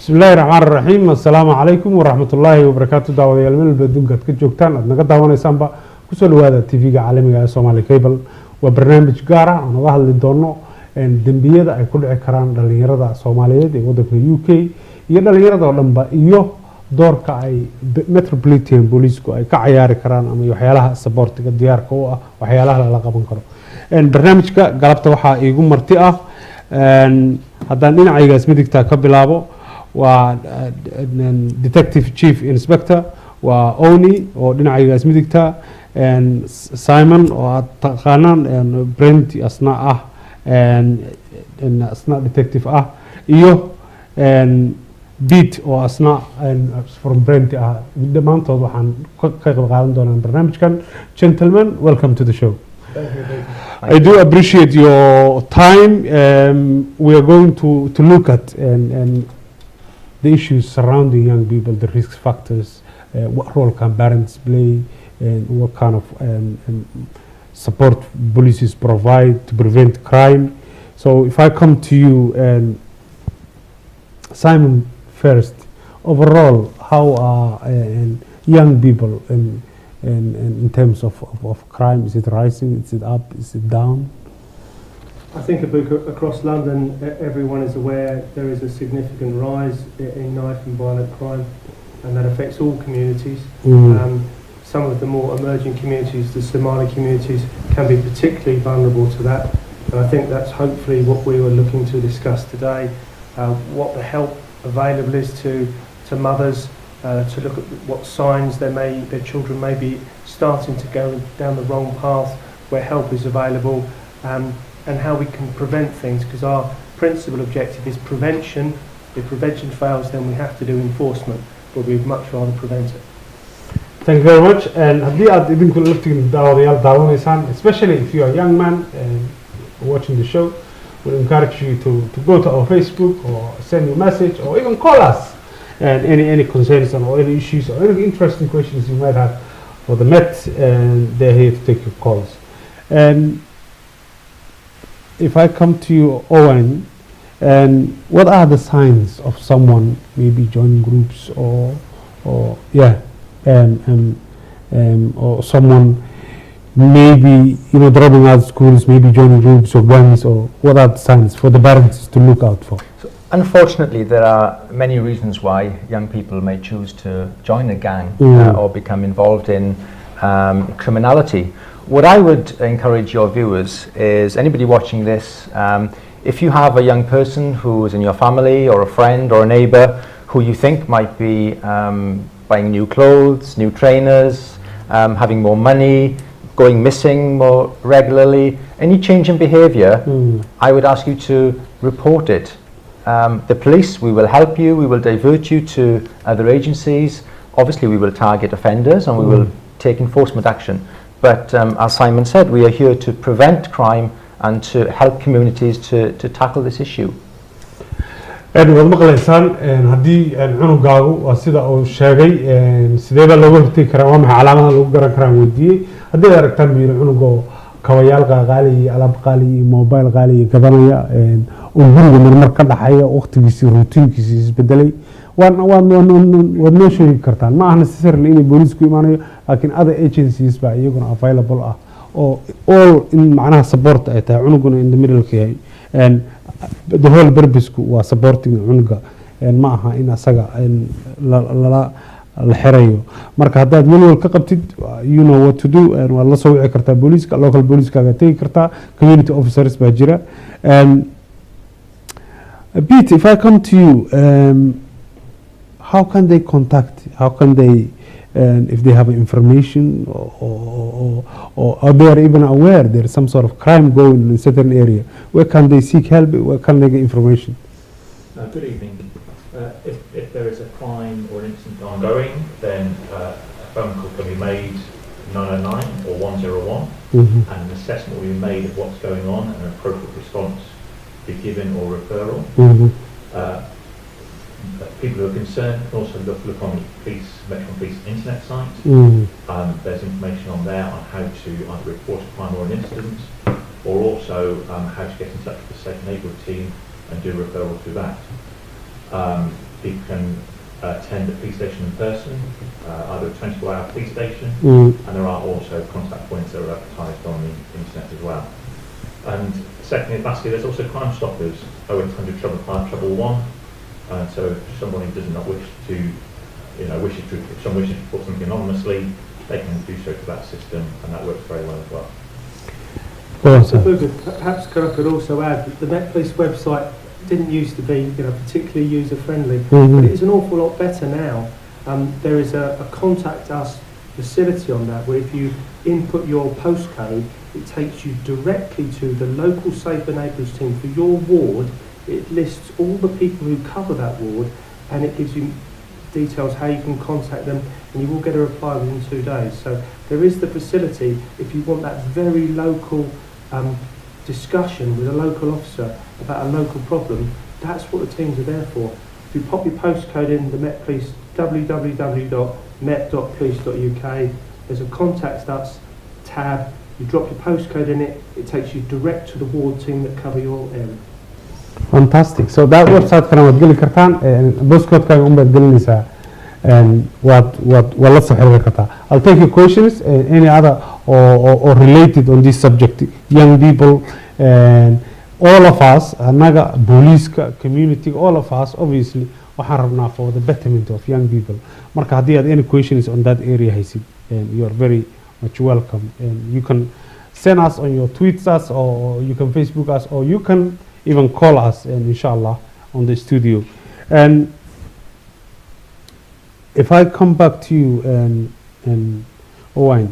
بسم الله الرحمن الرحيم السلام عليكم ورحمة الله وبركاته دعوة يالمين البدون قد كجوكتان أدنى دعوانا يسانبا كسولو هذا تيفيقا عالمي سومالي كيبل وبرنامج غارة أنا ظهر لدونو Danbiyada ay ku dhici karaan dhalinyarada Soomaaliyeed ee waddanka UK iyo dhalinyarada oo dhanba iyo doorka ay Metropolitan Booliska ay ka ciyaari karaan ama waxyaalaha supportiga diyaarka u ah waxyaalaha la qaban karo barnaamijka galabta waxa iigu marti ah haddaan dhinacaygaas midigta ka bilaabo waa Detective Chief Inspector waa Oni oo dhinacaygaas midigta Simon oo aad taqaanaan Brent asna ah asna detective ah iyo beat oo asna from Brent ah dhammaantood waxaan ka qayb qaadan doonaa barnaamijkan gentlemen welcome to the show. I do appreciate your time. We are going to look at the issues surrounding young people, the risk factors, what role can parents play, and what kind of support policies provide to prevent crime. So if I come to you, Simon, first, overall, how are young people in terms of crime? Is it rising? Is it up? Is it down? I think across London, everyone is aware there is a significant rise in knife and violent crime, and that affects all communities. Some of the more emerging communities, the Somali communities, can be particularly vulnerable to that. And I think that's hopefully what we were looking to discuss today, what the help available is to mothers, to look at what signs their children may be starting to go down the wrong path, where help is available, and how we can prevent things, because our principal objective is prevention. If prevention fails, then we have to do enforcement, but we'd much rather prevent it. Thank you very much. And haddii aad idinku laftigiin daawanaysaan, especially if you are a young man watching the show, we'll encourage you to go to our Facebook or send a message or even call us and any concerns or any issues or any interesting questions you might have for the Met, and they're here to take your calls. And if I come to you, Owen, and what are the signs of someone maybe joining groups or someone maybe dropping out of schools, maybe joining groups or gangs, or what are the signs for the parents to look out for? So, unfortunately, there are many reasons why young people may choose to join a gang or become involved in criminality. What I would encourage your viewers is, anybody watching this, if you have a young person who is in your family or a friend or a neighbour who you think might be buying new clothes, new trainers, having more money, going missing more regularly, any change in behaviour, I would ask you to report it. The police, we will help you, we will divert you to other agencies. Obviously we will target offenders and we will take enforcement action. But as Simon said, we are here to prevent crime and to help communities to tackle this issue. waad maqlaysaan haddii cunugaagu waa sida uu sheegay sideeba looga hortegi karaa waa maxay calaamadaha lagu garan karaa weydiiyey haddii aad aragtaan miiro cunugoo kabayaal qaali iyo alaab qaali iyo mobile qaali iyo gadanaya oo guriga marmar ka dhaxaya waqtigiisii routiinkiisii isbedelay waad noo sheegi kartaan ma aha necessarily inay booliisku imaanayo laakiin other agencies baa iyaguna available ah oo all in macnaha support ay tahay cunuguna in the middle ka yahay the whole purpose waa supporting cunuga ma aha in asaga la xirayo marka haddaad welwel ka qabtid you know what to do waa la soo wici kartaa booliiska local booliiskaaga tegi kartaa community officers baa jira Pete, if I come to you, how can they contact, how can they if they have information or they are even aware there is some sort of crime going in a certain area, where can they seek help, where can they get information? Good evening. If there is a crime or an incident ongoing, then a phone call can be made 909 or 101 and an assessment will be made of what's going on and an appropriate response be given or referral. People who are concerned can also look on the Metro Police internet site. There's information on there on how to either report a crime or an incident, or also how to get in touch with the Safe Neighbourhood team and do referral through that. People can attend the police station in person, either a 24-hour police station, and there are also contact points that are advertised on the internet as well. And secondly, lastly, there's also Crime Stoppers, 0800 555 1. So if somebody does not wish to, if someone wishes to put something anonymously, they can do so to that system, and that works very well as well. So perhaps I could also add that the Met Police website didn't used to be, particularly user-friendly, but it is an awful lot better now. There is a contact us facility on that, where if you input your postcode, it takes you directly to the local Safer Neighbourhoods team for your ward. It lists all the people who cover that ward, and it gives you details how you can contact them, and you will get a reply within 2 days. So there is the facility if you want that very local discussion with a local officer about a local problem. That's what the teams are there for. If you pop your postcode in the Met Police, www.met.police.uk, there's a contact us tab. You drop your postcode in it, it takes you direct to the ward team that cover your area. Fantastic. So that website kana waad geli kartaan, postcode-kaaga unbaad gelinaysaa, waad la soo xiriiri kartaa. I'll take your questions, any other or related on this subject, young people, and all of us, annaga Booliska, community, all of us, obviously, waxaan rabnaa for the betterment of young people. Marka haddii aad any questions on that area haysid, you are very much welcome. And you can send us on your tweets us, or you can Facebook us, or you can even call us, and inshallah, on the studio. And if I come back to you, and Owain,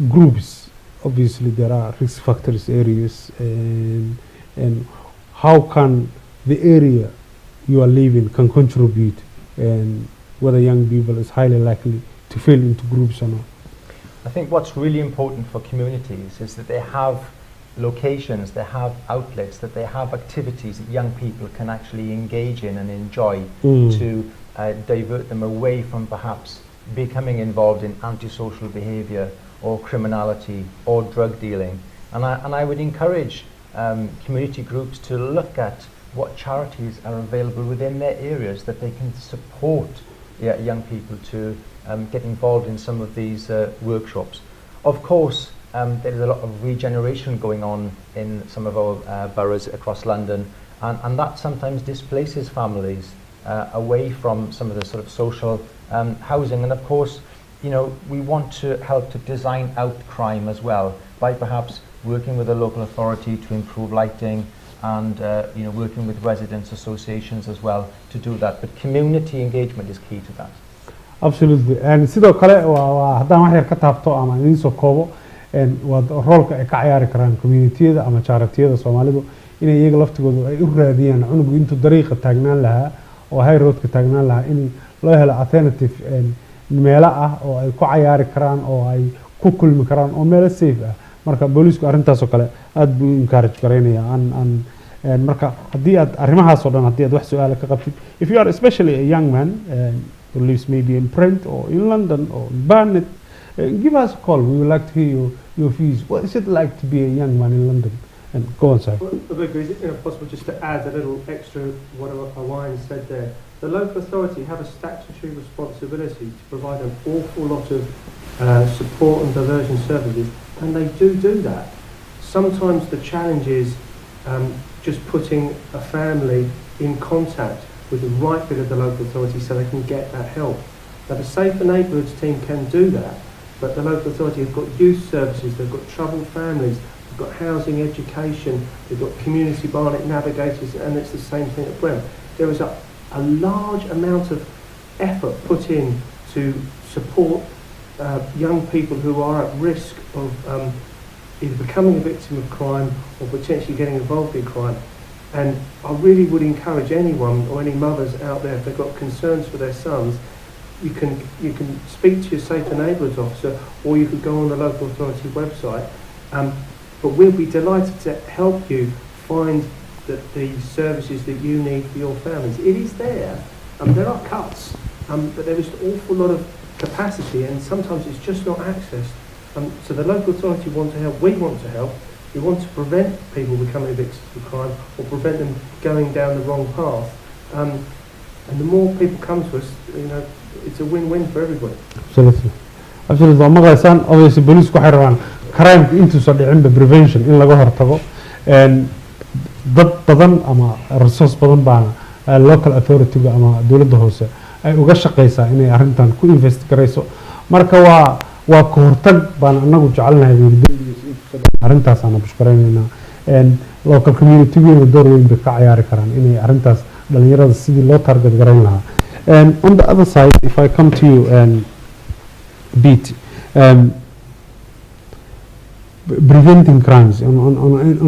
groups, obviously there are risk factors areas, and how can the area you are living can contribute, and whether young people is highly likely to fall into groups or not? I think what's really important for communities is that they have locations, they have outlets, that they have activities that young people can actually engage in and enjoy to divert them away from perhaps becoming involved in antisocial behaviour or criminality or drug dealing. And I would encourage community groups to look at what charities are available within their areas that they can support young people to get involved in some of these workshops. Of course, there is a lot of regeneration going on in some of our boroughs across London, and that sometimes displaces families away from some of the sort of social housing. And of course, we want to help to design out crime as well by perhaps working with a local authority to improve lighting, and working with residents associations as well to do that. But community engagement is key to that. Absolutely. And sidoo kale haddaan wax yar ka taabto ama idiin soo koobo, waa roolka ay ka ciyaari karaan communitiyada ama charityada Soomaalidu inay iyaga laftigooda ay u raadiyaan cunugu intuu dariiqa taagnaan lahaa oo high roadka taagnaan lahaa, in loo helo alternative meelo ah oo ay ku ciyaari karaan, oo ay ku kulmi karaan, oo meelo safe ah. Marka boolisku arrintaas oo kale aad buu encourage gareynaya. Marka haddii aad arrimahaas oo dhan haddii aad wax su'aalo ka qabtid, if you are especially a young man who lives maybe in Brent or in London or in Barnet, give us a call. We would like to hear your views. What is it like to be a young man in London? And go on, sir. Well, is it possible just to add a little extra what Owain said there? The local authority have a statutory responsibility to provide an awful lot of support and diversion services, and they do that. Sometimes the challenge is just putting a family in contact with the right bit of the local authority so they can get that help. Now the Safer Neighbourhoods team can do that, but the local authority have got youth services, they've got troubled families, they've got housing, education, they've got community Barnet navigators, and it's the same thing at Brent. There is a large amount of effort put in to support young people who are at risk of either becoming a victim of crime or potentially getting involved in crime. And I really would encourage anyone or any mothers out there, if they've got concerns for their sons, you can speak to your Safer Neighbourhoods officer, or you could go on the local authority website. But we'll be delighted to help you find the services that you need for your families. It is there. There are cuts, but there is an awful lot of capacity, and sometimes it's just not accessed. So the local authority want to help, we want to help, We want to prevent people becoming victims of crime or prevent them going down the wrong path. And the more people come to us, it's a win-win for everybody. Absolutely. Absolutely. Ma qeexan obviously police waxay rabaan crime intuu soo dhicin prevention in laga hortago dad badan ama resource badan baa local authority ama dawladda hoose ay uga shaqeysaa inay arrintan ku invest gareyso marka waa ka hortag baan anagu jecelnahay arrintaas aan bushkareynaa local community door weyn bay ka ciyaari karaan inay arrintaas dhalinyarada sidii loo target gareyn lahaa. On the other side, if I come to you Beat, preventing crimes on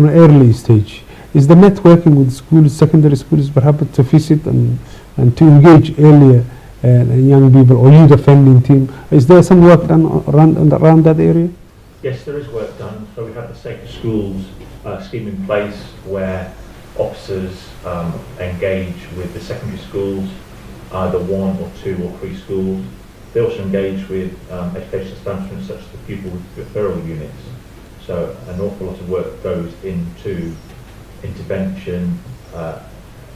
an early stage, is the net working with schools, secondary schools, perhaps to visit and to engage earlier young people or youth offending team? Is there some work done around that area? Yes, there is work done. So we have the Safer Schools scheme in place where officers engage with the secondary schools, either 1 or 2 or 3 schools. They also engage with education establishments such as the pupil referral units. So an awful lot of work goes into intervention,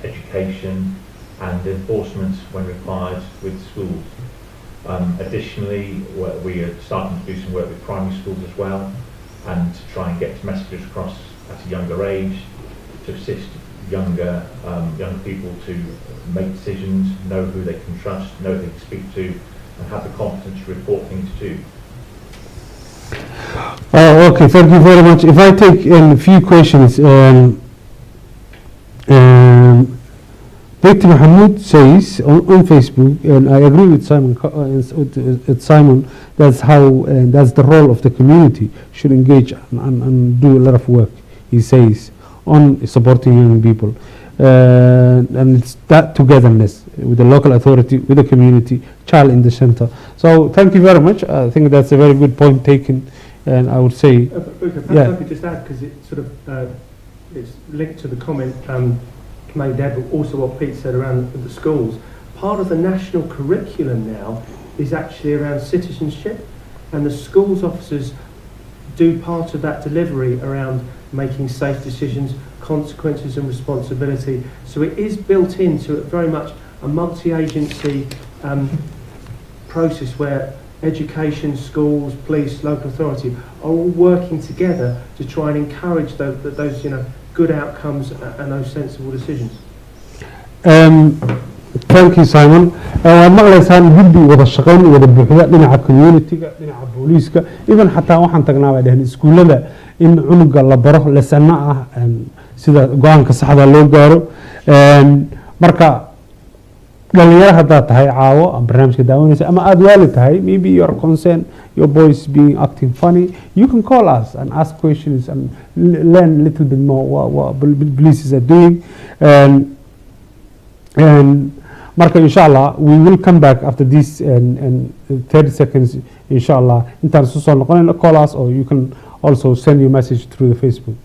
education and enforcement when required with schools. Additionally, we are starting to do some work with primary schools as well and to try and get messages across at a younger age to assist younger people to make decisions, know who they can trust, know who they can speak to and have the confidence to report things to. Okay, thank you very much. If I take a few questions, Victor Mahmoud says on Facebook, and I agree with Simon, that's the role of the community should engage and do a lot of work, he says, on supporting young people. And it's that togetherness with the local authority, with the community, child in the center. So thank you very much. I think that's a very good point taken, and I would say, perhaps I could just add, because it sort of it's linked to the comment made there, but also what Pete said around the schools. Part of the national curriculum now is actually around citizenship, and the schools officers do part of that delivery around making safe decisions, consequences and responsibility. So it is built into it very much a multi-agency process where education, schools, police, local authority are all working together to try and encourage those good outcomes and those sensible decisions. Thank you, Simon. maqlaysaan guddi wada shaqayn wada buuxda dhinaca community-ga, dhinaca booliska, even xataa waxaan tagnaa bay dhaheen iskuulada in cunuga la baro lesana ah sida go'aanka saxda loo gaaro. Marka dhalinyaro haddaad tahay caawo barnaamijka daawanaysa ama aad waali tahay, maybe you are concerned your boy is being acting funny, you can call us and ask questions and learn a little bit more what police are doing. And marka inshallah we will come back after this and 30 seconds inshallah intaan soo noqonayna, call us or you can also send your message through the Facebook.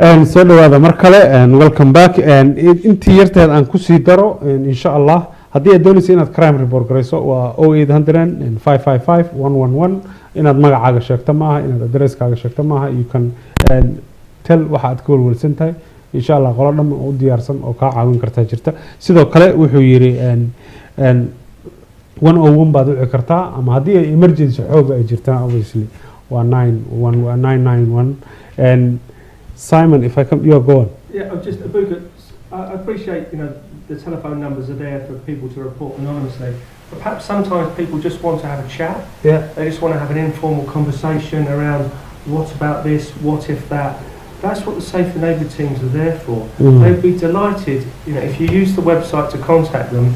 soo dhawaada mar kale welcome back intii yarteed aan kusii daro insha allah haddii aad doonaysa inaad crime report garayso waa 0800 555 111 inaad magacaaga sheegto maaha inaad adresskaaga sheegto maaha you can tell waxa aad ka walwalsan tahay insha allah qolo dhan oo u diyaarsan oo kaa caawin kartaa jirta sidoo kale wuxuu yiri 101 baad wici kartaa ama haddii ay emergency xooga ay jirtaan obviously waa 991 and Simon, if I come, you're going. Yeah, just Abuka, I appreciate, the telephone numbers are there for people to report anonymously, but perhaps sometimes people just want to have a chat. Yeah. They just want to have an informal conversation around what about this, what if that. That's what the Safer Neighbour teams are there for. They'd be delighted, if you use the website to contact them,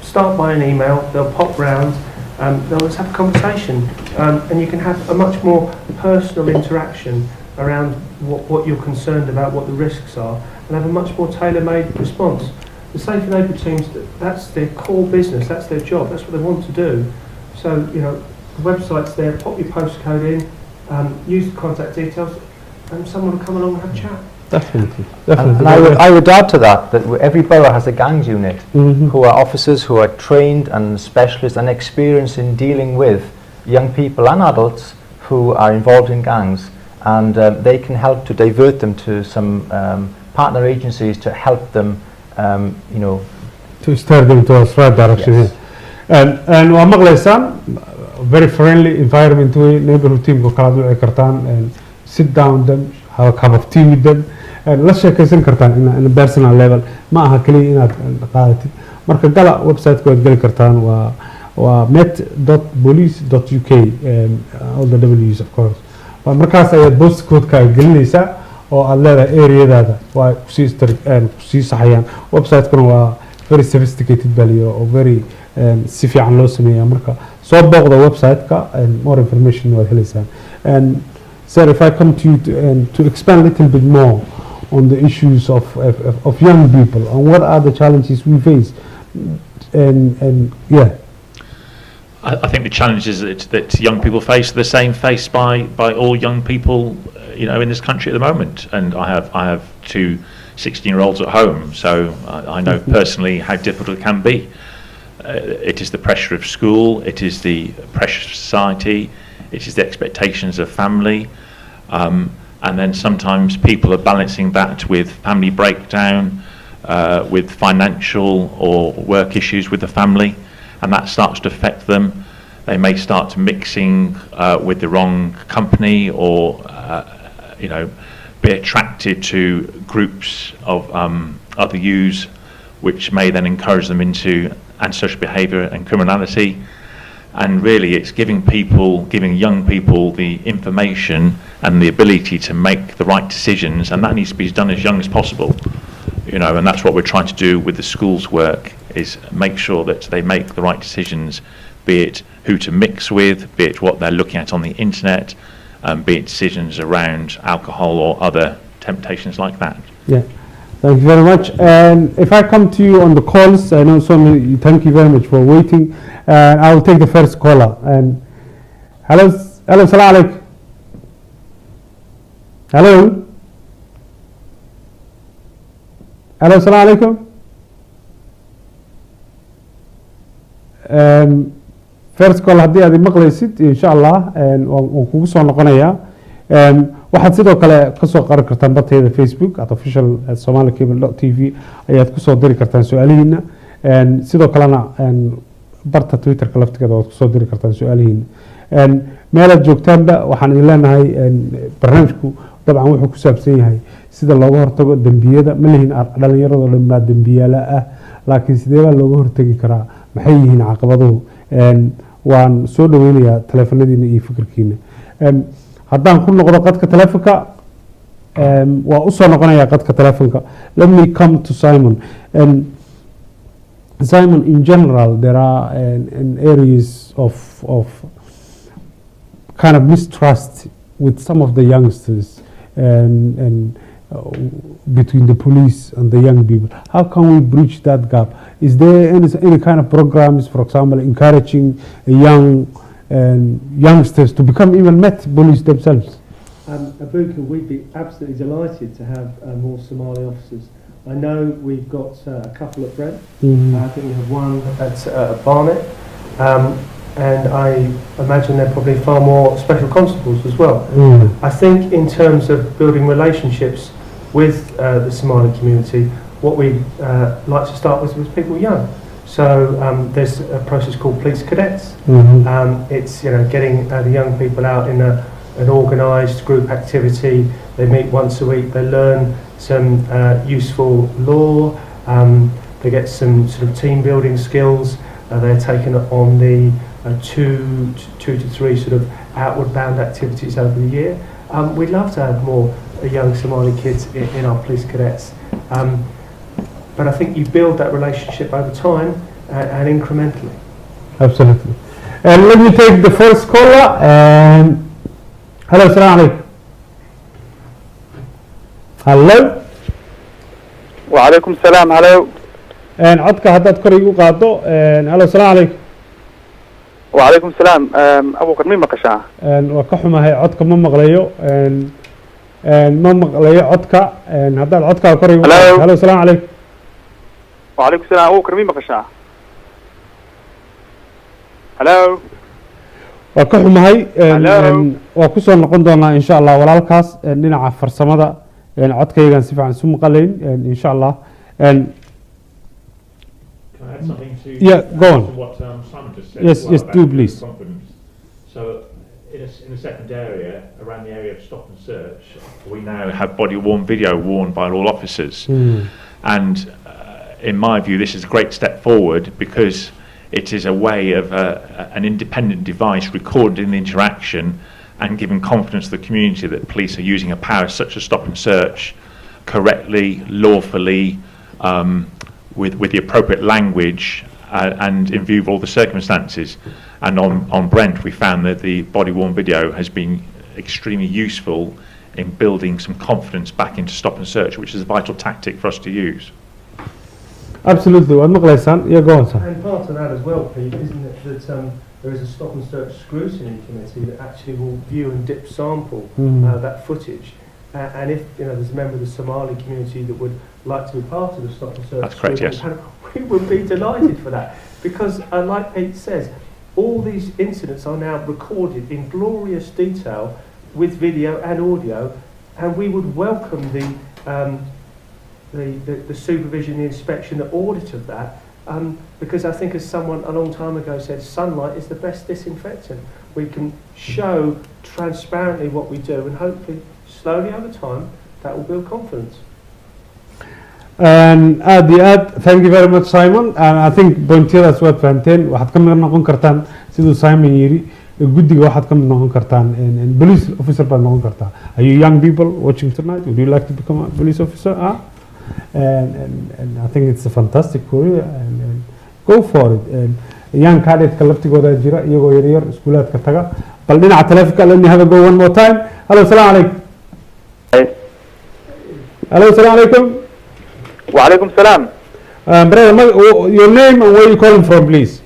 start by an email, they'll pop round, they'll just have a conversation, and you can have a much more personal interaction around what you're concerned about, what the risks are, and have a much more tailor-made response. The Safer Neighbour teams, that's their core business, that's their job, that's what they want to do. So, the website's there, pop your postcode in, use the contact details, and someone will come along and have a chat. Definitely. And I would add to that every borough has a gangs unit who are officers who are trained and specialists and experienced in dealing with young people and adults who are involved in gangs. And they can help to divert them to some partner agencies to help them, to steer them to the right direction. Yes. And waa maqlaysaan very friendly environment way neighborhood team ko kala duci kartaan and sit down them have a cup of tea with them and la sheekaysan kartaan in a personal level ma aha kaliya inaad qaadatid marka gala website ko aad gali kartaan waa met.police.uk all the W's of course markaas ayaad postcode-kaaga gelinaysaa oo aad leedahay areadaada waa kusii saxayaan website-kuna waa very sophisticated baliyo oo very si fiican loo sameeyaa marka soo booqda website-ka more information waad helaysaan and sir if I come to you to expand a little bit more on the issues of young people and what are the challenges we face and yeah. I think the challenges that young people face are the same faced by all young people, in this country at the moment. And I have two 16-year-olds at home, so I know personally how difficult it can be. It is the pressure of school, it is the pressure of society, it is the expectations of family, and then sometimes people are balancing that with family breakdown, with financial or work issues with the family. And that starts to affect them. They may start mixing with the wrong company or, be attracted to groups of other youths, which may then encourage them into antisocial behaviour and criminality. And really it's giving young people the information and the ability to make the right decisions, and that needs to be done as young as possible. And that's what we're trying to do with the school's work, is make sure that they make the right decisions, be it who to mix with, be it what they're looking at on the internet, be it decisions around alcohol or other temptations like that. Yeah, thank you very much. And if I come to you on the calls, I know thank you very much for waiting. And I will take the first caller. And hello, salam alaikum. Hello. Hello, salam alaikum. First call haddii aad maqlaysid insha Allah waan kugu soo noqonayaa waxaad sidoo kale ka soo qaran kartaan bartayda Facebook at official somalicable.tv ayaad ku soo diri kartaan su'aalihiina sidoo kalena barta Twitter-ka laftigeeda waad ku soo diri kartaan su'aalihiina meelaad joogtaanba waxaan idin leenahay barnaamijku dabcan wuxuu ku saabsan yahay sida looga hortago dambiyada ma lihin dhalinyarada lama dambiyaala ah laakiin sidee baa looga hortagi karaa maxay yihiin caqabaduhu waan soo dhaweynayaa taleefanadiina iyo fikirkiina haddaan ku noqdo qadka taleefanka waa u soo noqonayaa qadka taleefanka let me come to Simon Simon in general there are areas of kind of mistrust with some of the youngsters and between the police and the young people. How can we bridge that gap? Is there any kind of programs, for example, encouraging youngsters to become even met police themselves? Abuka, we'd be absolutely delighted to have more Somali officers. I know we've got a couple at Brent. I think we have one at Barnet. And I imagine there are probably far more special constables as well. I think in terms of building relationships with the Somali community, what we like to start with was people young. So there's a process called police cadets. It's getting the young people out in an organised group activity. They meet once a week. They learn some useful law. They get some sort of team building skills. They're taken on the two to three sort of outward bound activities over the year. We'd love to have more young Somali kids in our police cadets. But I think you build that relationship over time and incrementally. Absolutely. And let me take the first caller. Hello, Assalamu alaikum. Hello. وعليكم السلام. Hello. And codka haddaad kor igu qaado. Hello, Assalamu alaikum. وعليكم السلام. أبو كرمي مقشة. waa ka xumahay codka ma maqlayo. ma maqlayo codka. haddaad codka kor igu qaado. Hello, Assalamu alaikum. وعليكم السلام. أبو كرمي مقشة. Hello. waa ka xumahay. waa ku soo noqon doonaa insha Allah walaalkaas dhinaca farsamada codkaygan si fiican isu maqlayn insha Allah. Can I add something to, go on. to what Simon just said? Yes, yes, do please. Confidence. So, in a second area, around the area of stop and search, we now have body-worn video worn by all officers. And in my view, this is a great step forward because it is a way of an independent device recording the interaction and giving confidence to the community that police are using a power such as stop and search correctly, lawfully, with the appropriate language and in view of all the circumstances. And on Brent we found that the body-worn video has been extremely useful in building some confidence back into stop and search, which is a vital tactic for us to use. Absolutely. Waad maqlaysaan. Yeah, go on, sir. And part of that as well, Pete, isn't it, that there is a stop and search scrutiny committee that actually will view and dip sample that footage. And if there's a member of the Somali community that would like to be part of the stop and search, that's correct, yes. We would be delighted for that because, like Pete says, all these incidents are now recorded in glorious detail with video and audio, and we would welcome the supervision, the inspection, the audit of that, because I think, as someone a long time ago said, sunlight is the best disinfectant. We can show transparently what we do, and hopefully, slowly over time, that will build confidence. aad iyo aad, thank you very much, Simon. And I think pointyadaas waad fahanteen. waxaad ka mid noqon kartaan siduu Simon yiri guddiga, waxaad ka mid noqon kartaan police officer baad noqon kartaa. Are you young people watching tonight? Would you like to become a police officer? And I think it's a fantastic career and go for it. Young cadetka laftigooda jira iyagoo yaryar iskuulaadka taga. Bal dhinaca taleefanka, let me have a go one more time. Hello, assalamu alaikum. Hello, assalamu alaikum. وعليكم السلام. Brother, your name and where you calling from, please?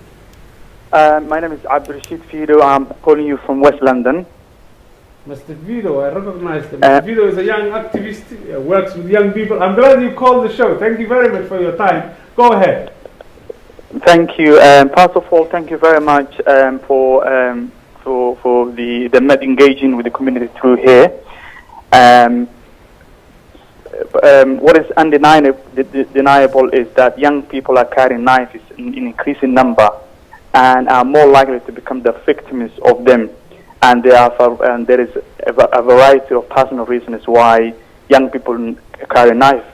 My name is Abdul Rashid Fido. I'm calling you from West London. Mr. Fido, I recognize him. Mr. Fido is a young activist, works with young people. I'm glad you called the show. Thank you very much for your time. Go ahead. Thank you. First of all, thank you very much for the engaging with the community through here. What is undeniable is that young people are carrying knives in increasing number and are more likely to become the victims of them. And there is a variety of personal reasons why young people carry knives.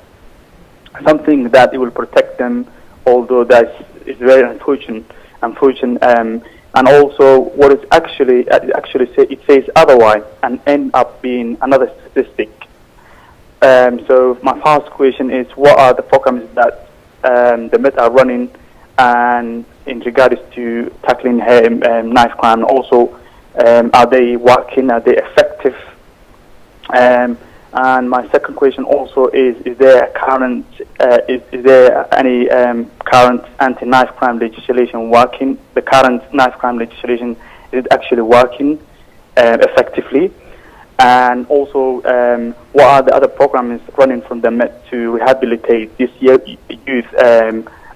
Something that it will protect them, although that is very unfortunate. And also, what is it says otherwise, and end up being another statistic. So my first question is, what are the programs that the Met are running, and in regards to tackling knife crime? Also, are they working? Are they effective? And my second question also is there current is there any current anti-knife crime legislation working? The current knife crime legislation, is it actually working effectively? And also, what are the other programs running from the Met to rehabilitate this youth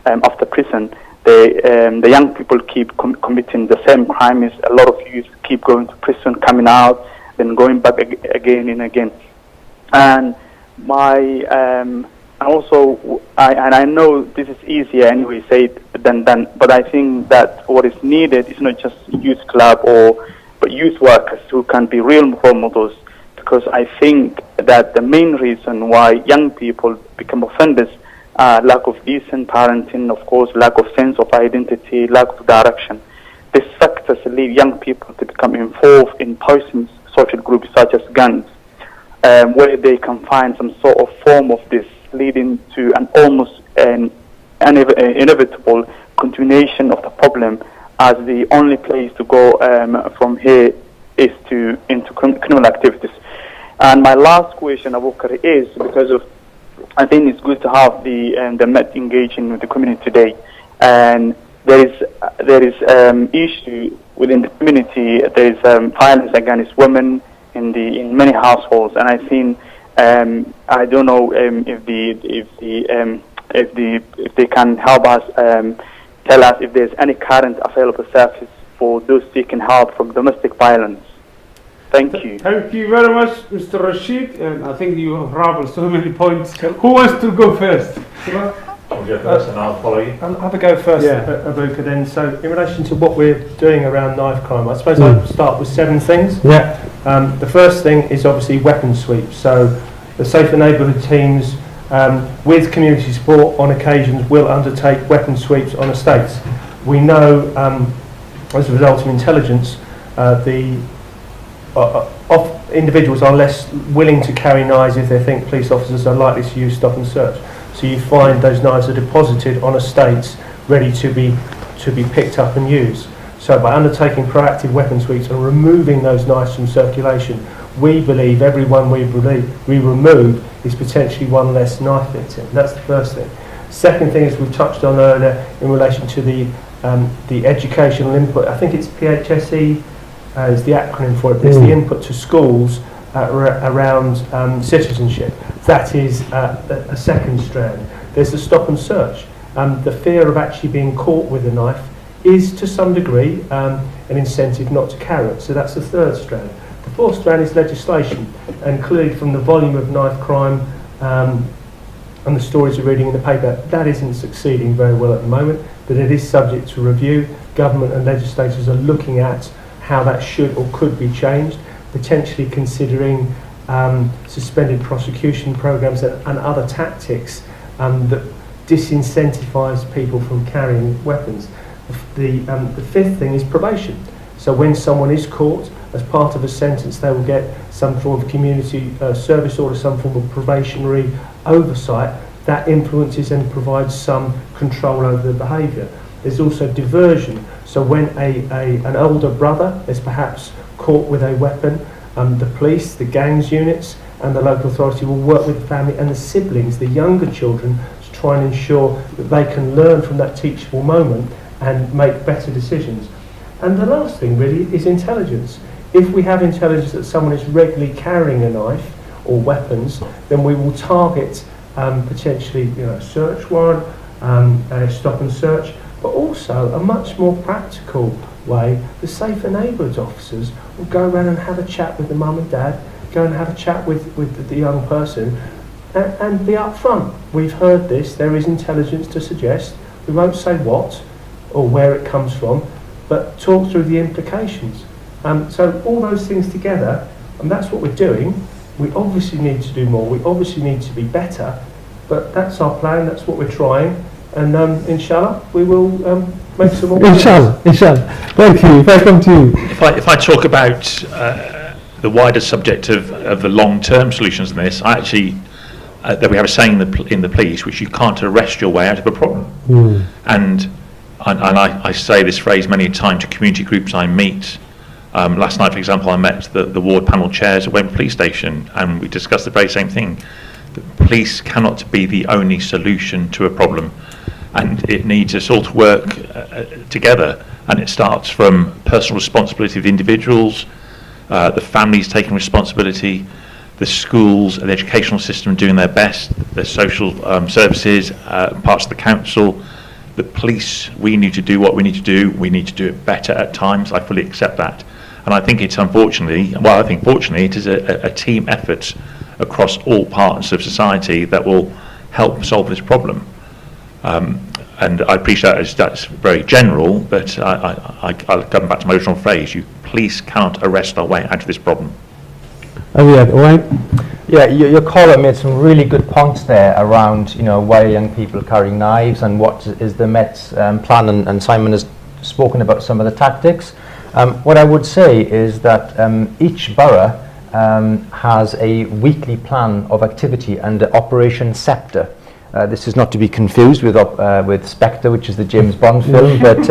after prison? The young people keep committing the same crimes. A lot of youth keep going to prison, coming out, then going back again and again. And I know this is easier anyway said than done, but I think that what is needed is not just youth club but youth workers who can be real role models, because I think that the main reason why young people become offenders are lack of decent parenting, of course, lack of sense of identity, lack of direction. These factors lead young people to become involved in poisonous social groups such as gangs, where they can find some sort of form of this, leading to an almost inevitable continuation of the problem, as the only place to go from here is into criminal activities. And my last question, Abubakar, is because I think it's good to have the Met engaging with the community today, and there is issue within the community. There is violence against women in many households, and I think I don't know if they can help us tell us if there's any current available service for those seeking help from domestic violence. Thank you. Thank you very much, Mr. Rashid. And I think you have raveled so many points. Who wants to go first? I'll go first and I'll follow you. I'll have a go first, Abuka, then. So, in relation to what we're doing around knife crime, I suppose I'll start with 7 things. Yeah. The first thing is obviously weapon sweeps. So, the Safer Neighbourhood teams, with community support on occasions, will undertake weapon sweeps on estates. We know, as a result of intelligence, individuals are less willing to carry knives if they think police officers are likely to use stop and search. So you find those knives are deposited on estates ready to be picked up and used. So by undertaking proactive weapon sweeps and removing those knives from circulation, we believe every one we remove is potentially one less knife victim. That's the first thing. Second thing is we've touched on earlier in relation to the educational input. I think it's PHSE is the acronym for it. It's the input to schools around citizenship. That is a second strand. There's the stop and search. The fear of actually being caught with a knife is to some degree an incentive not to carry it. So that's the third strand. The fourth strand is legislation, and clearly from the volume of knife crime and the stories we're reading in the paper, that isn't succeeding very well at the moment, but it is subject to review. Government and legislators are looking at how that should or could be changed, potentially considering suspended prosecution programs and other tactics that disincentivise people from carrying weapons. The fifth thing is probation. So when someone is caught, as part of a sentence, they will get some form of community service order, some form of probationary oversight that influences and provides some control over the behaviour. There's also diversion. So when an older brother is perhaps caught with a weapon, the police, the gangs units and the local authority will work with the family and the siblings, the younger children, to try and ensure that they can learn from that teachable moment and make better decisions. And the last thing really is intelligence. If we have intelligence that someone is regularly carrying a knife or weapons, then we will target potentially a search warrant, a stop and search, but also a much more practical way. The Safer Neighbourhood officers will go around and have a chat with the mum and dad, go and have a chat with the young person and be upfront. We've heard this, there is intelligence to suggest, we won't say what or where it comes from, but talk through the implications. So all those things together, and that's what we're doing. We obviously need to do more, we obviously need to be better, but that's our plan, that's what we're trying, and inshallah we will make some more Inshallah. Thank you. If I come to you. If I talk about the wider subject of the long-term solutions in this, I actually that we have a saying in the police, which you can't arrest your way out of a problem. And I say this phrase many times to community groups I meet. Last night, for example, I met the ward panel chairs at Wembley Police Station, and we discussed the very same thing. The police cannot be the only solution to a problem, and it needs us all to work together. And it starts from personal responsibility of the individuals, the families taking responsibility, the schools and the educational system doing their best, the social services, parts of the council, the police. We need to do what we need to do. We need to do it better at times. I fully accept that. And I think it's fortunately, it is a team effort across all parts of society that will help solve this problem. And I appreciate that's very general, but I'll come back to my original phrase. Police cannot arrest our way out of this problem. Yeah, your caller made some really good points there around, why are young people carrying knives and what is the Met's plan, and Simon has spoken about some of the tactics. What I would say is that each borough has a weekly plan of activity under Operation Sceptre. This is not to be confused with Spectre, which is the James Bond film, but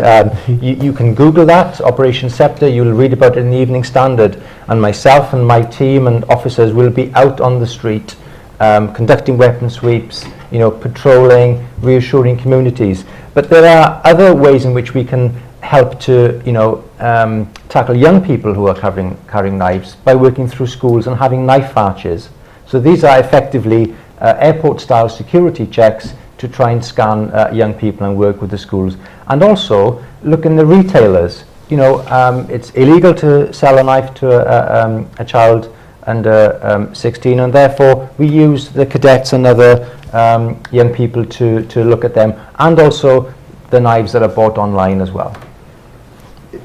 you can Google that, Operation Sceptre. You'll read about it in the Evening Standard, and myself and my team and officers will be out on the street conducting weapon sweeps, patrolling, reassuring communities. But there are other ways in which we can help to tackle young people who are carrying knives by working through schools and having knife marches. So these are effectively airport-style security checks to try and scan young people and work with the schools. And also look in the retailers. It's illegal to sell a knife to a child under 16, and therefore we use the cadets and other young people to look at them, and also the knives that are bought online as well.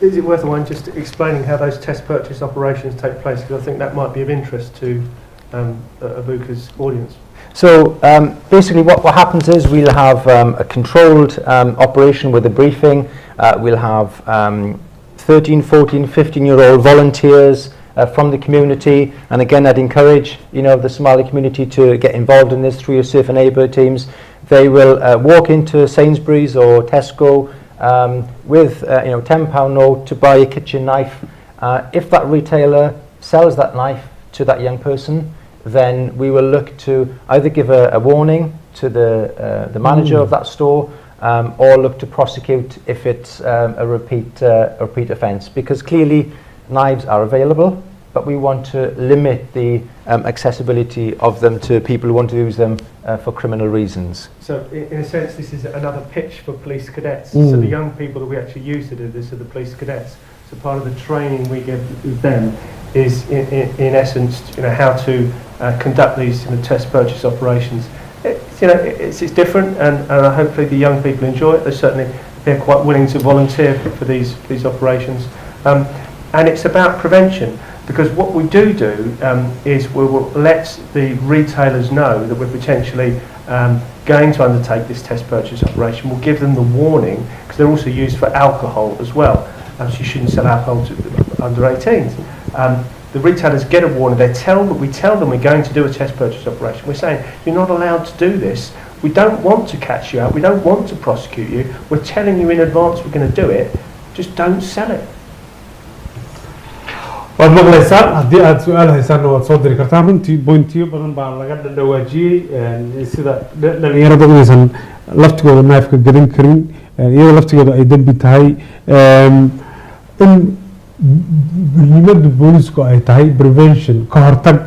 Is it worthwhile just explaining how those test purchase operations take place? Because I think that might be of interest to Abuka's audience. So basically what happens is we'll have a controlled operation with a briefing. We'll have 13, 14, 15-year-old volunteers from the community, and again I'd encourage the Somali community to get involved in this through your safe and neighbourhood teams. They will walk into Sainsbury's or Tesco with £10 note to buy a kitchen knife. If that retailer sells that knife to that young person, then we will look to either give a warning to the manager of that store, or look to prosecute if it's a repeat offence, because clearly knives are available, but we want to limit the accessibility of them to people who want to use them for criminal reasons. So in a sense this is another pitch for police cadets. So the young people that we actually use to do this are the police cadets. So part of the training we give them is in essence how to conduct these test purchase operations. It's different, and hopefully the young people enjoy it. They're quite willing to volunteer for these operations, and it's about prevention, because what we do is we will let the retailers know that we're potentially going to undertake this test purchase operation. We'll give them the warning, because they're also used for alcohol as well. So you shouldn't sell alcohol to under 18s. The retailers get a warning. We tell them we're going to do a test purchase operation. We're saying you're not allowed to do this. We don't want to catch you out. We don't want to prosecute you. We're telling you in advance we're going to do it. Just don't sell it. waad maqlaysaan haddii aad su-aal haysaanna waad soo diri kartaan. runtii bointiyo badan baa laga dhawaajiyey sida dhalinyarada inaysan laftigooda naafka gadan karin, iyadoo laftigooda ay dembi tahay, in muhiimada boolisku ay tahay prevention, ka hortag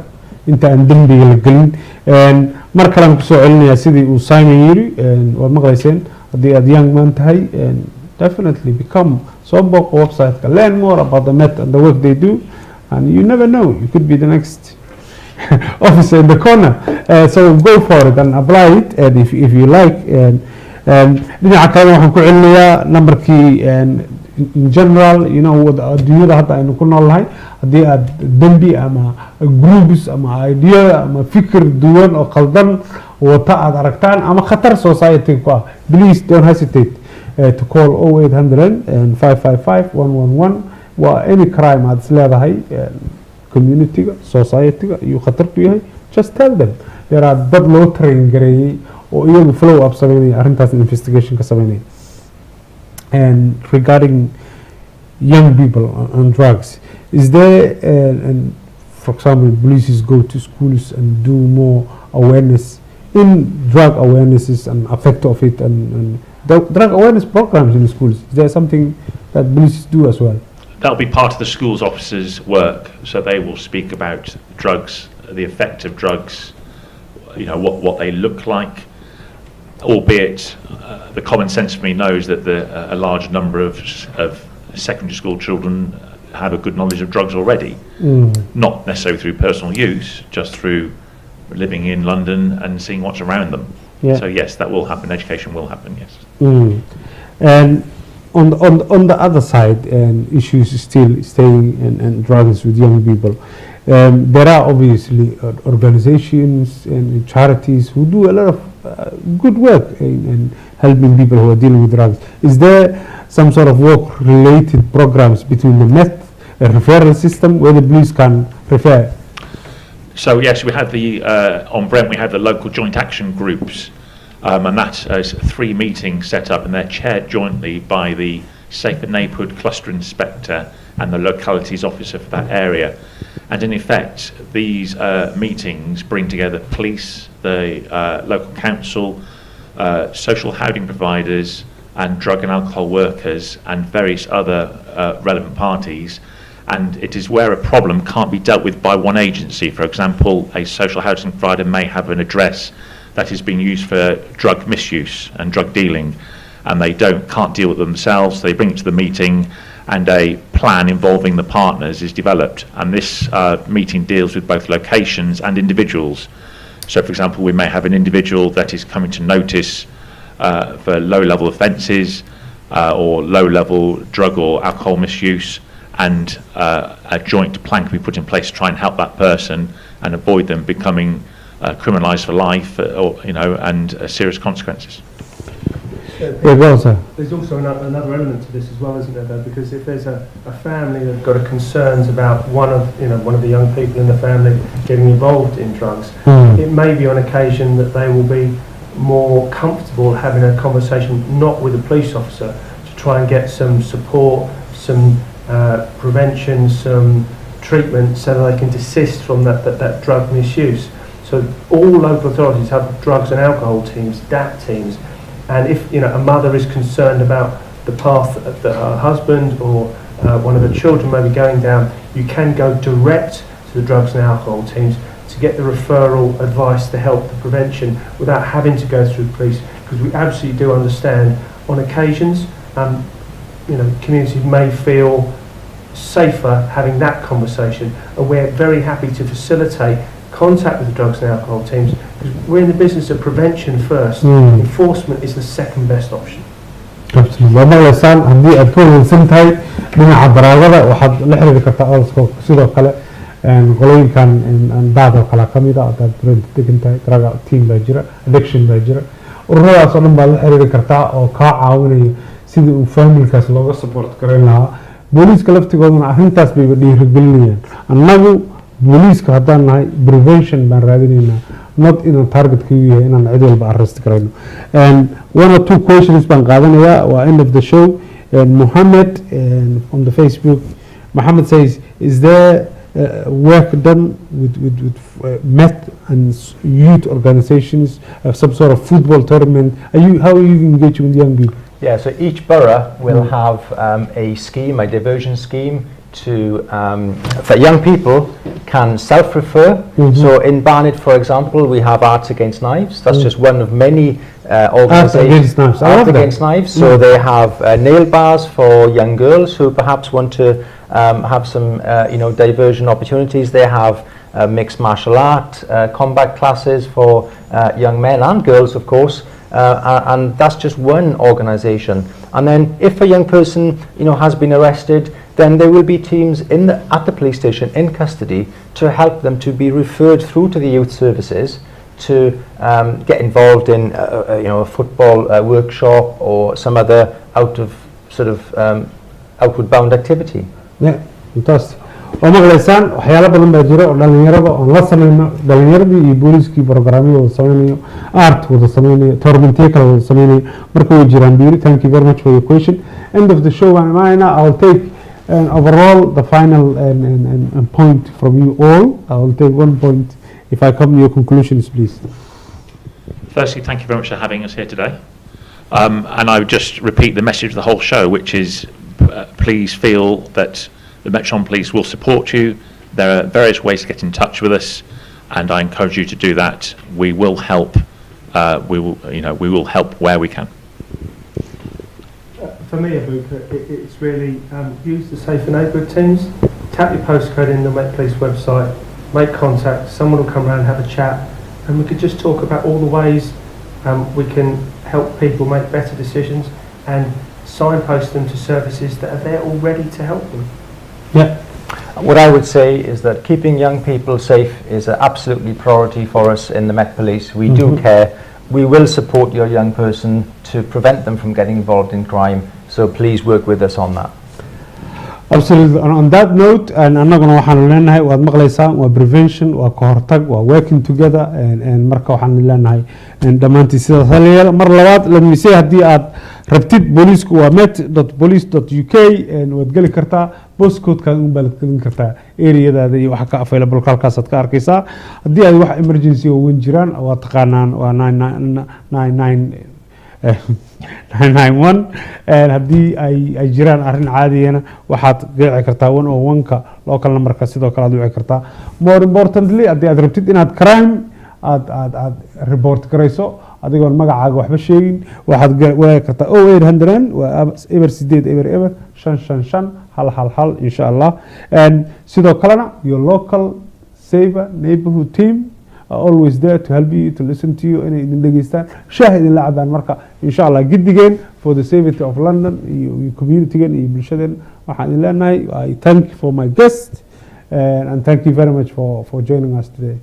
inta aan dembiga la gelin. mar kalean kusoo celinayaa sidii uu Simon yiri, waad maqlayseen haddii aad young man tahay, definitely become soo booqo website-ka, learn more about the Met and the work they do, and you never know, you could be the next officer in the corner. So go for it and apply it, and if you like. dhinaca kale waxaan ku celinayaa numberkii in general, adduunyada hadda aynu ku nool nahay, haddii aad dembi ama groups ama idea ama fikir duwan oo qaldan wata aad aragtaan ama khatar society ku ah, please don't hesitate to call 0800 and 555 111. waa any crime aad is leedahay community-ga, society-ga iyo khatar ku yahay, just tell them. there are dad loo train gareeyay oo iyagu follow up sameynaya arrintaas investigation ka sameynaya. And regarding young people on drugs, is there and for example police go to schools and do more awareness in drug awarenesses and effect of it, and drug awareness programs in schools? Is there something that police do as well? that'll be part of the school's officers' work. So they will speak about drugs, the effect of drugs, you know, what they look like, albeit the common sense for me knows that a large number of secondary school children have a good knowledge of drugs already, not necessarily through personal use, just through living in London and seeing what's around them. Yeah. So yes, that will happen. Education will happen. Yes. And on the other side, issues still staying and drugs with young people. There are obviously organizations and charities who do a lot of good work in helping people who are dealing with drugs. Is there some sort of work-related programs between the meth referral system where the police can refer? So yes, we have on Brent we have the local joint action groups, and that is 3 meetings set up, and they're chaired jointly by the Safer Neighbourhood Cluster Inspector and the localities officer for that area. And in effect, these meetings bring together police, the local council, social housing providers, and drug and alcohol workers, and various other relevant parties. And it is where a problem can't be dealt with by one agency. For example, a social housing provider may have an address that is being used for drug misuse and drug dealing, and they can't deal with it themselves. They bring it to the meeting, and a plan involving the partners is developed. And this meeting deals with both locations and individuals. So, for example, we may have an individual that is coming to notice for low-level offences or low-level drug or alcohol misuse, and a joint plan can be put in place to try and help that person and avoid them becoming criminalised for life, or and serious consequences. There's also another element to this as well, isn't there? Though, because if there's a family that's got concerns about one of the young people in the family getting involved in drugs, it may be on occasion that they will be more comfortable having a conversation not with a police officer to try and get some support, some prevention, some treatment, so that they can desist from that drug misuse. So all local authorities have drugs and alcohol teams, DAT teams, and if a mother is concerned about the path that her husband or one of her children may be going down, you can go direct to the drugs and alcohol teams to get the referral advice to help the prevention without having to go through police, because we absolutely do understand on occasions communities may feel safer having that conversation, and we're very happy to facilitate contact with the drugs and alcohol teams, because we're in the business of prevention first. Enforcement is the second best option. Absolutely. haddii aad ka wanaagsan tahay dhinaca daraagada waxaad la xiriiri kartaa olsko sidoo kale qolooyinkan daad oo kala kamid ah dad degan tahay drug team baa jira, addiction baa jira, ururadaas oo dhan baa la xiriiri kartaa oo kaa caawinaya sidii uu familkaas looga support gareyn lahaa. booliiska laftigoodana arrintaas bayba dhiirigelinayaan. annagu booliiska haddaan nahay prevention baan raadinaynaa, not inaan targetka u yahay inaan cid walba arrest garayno. One or two questions baan qaadanayaa, waa end of the show. Mohammed on the Facebook, Mohammed says, is there work done with meth and youth organizations, some sort of football tournament? How are you engaging with young people? Yeah, so each borough will have a scheme, a diversion scheme for young people can self-refer. So in Barnet, for example, we have Arts Against Knives. That's just one of many organisations. Arts Against Knives. So they have nail bars for young girls who perhaps want to have some diversion opportunities. They have mixed martial art combat classes for young men and girls, of course. And that's just one organisation. And then if a young person has been arrested, then there will be teams at the police station in custody to help them to be referred through to the youth services to get involved in a football workshop or some other outward bound activity. Yeah, fantastic. oo maqlaysaan waxyaalo badan baa jira oo dhalinyarada oo la sameeyno, dhalinyaradii iyo booliskii programyo wada sameynayo, art wada sameynayo, tournamentiyo kale wada sameynayo, marka way jiraan biiri. Thank you very much for your question. End of the show, I'll take overall the final point from you all. I will take 1 point. If I come to your conclusions, please. Firstly, thank you very much for having us here today. And I would just repeat the message of the whole show, which is please feel that the Metropolitan Police will support you. There are various ways to get in touch with us, and I encourage you to do that. We will help. We will help where we can. For me, Abuka, it's really use the Safer Neighbourhood teams. Tap your postcode in the Met Police website. Make contact. Someone will come around and have a chat, and we could just talk about all the ways we can help people make better decisions and signpost them to services that are there already to help them. Yeah. What I would say is that keeping young people safe is an absolutely priority for us in the Met Police. We do care. We will support your young person to prevent them from getting involved in crime. So please work with us on that. Absolutely. And on that note, and annaguna waxaan leenahay waad maqlaysaan waa prevention, waa ka hortag, waa working together, and marka waxaan leenahay dhammaantii sidaas haleeyada. Mar labaad let me say haddii aad rabtid booliisku waa met.police.uk waad geli kartaa postcode-kaad un baad gelin kartaa areadaada iyo waxa ka available halkaasaad ka arkaysaa. Haddii ay wax emergency oo weyn jiraan waa taqaanaan waa 991 haddii ay jiraan arrin caadiyana waxaad geeci kartaa 101ka local numberka sidoo kale aad wici kartaa. More importantly haddii aad rabtid inaad crime aad report garayso adigoon magacaaga waxba sheegin waxaad wici kartaa 0800 waa eber 8 eber 555 hal insha Allah. Sidoo kalena your local safer neighborhood team are always there to help you, to listen to you, inay idin dhageystaan shaah idin la cabaan marka insha Allah gidigeen for the safety of London iyo community-gan iyo bulshadeen waxaan idin leenahay I thank you for my guest and thank you very much for joining us today.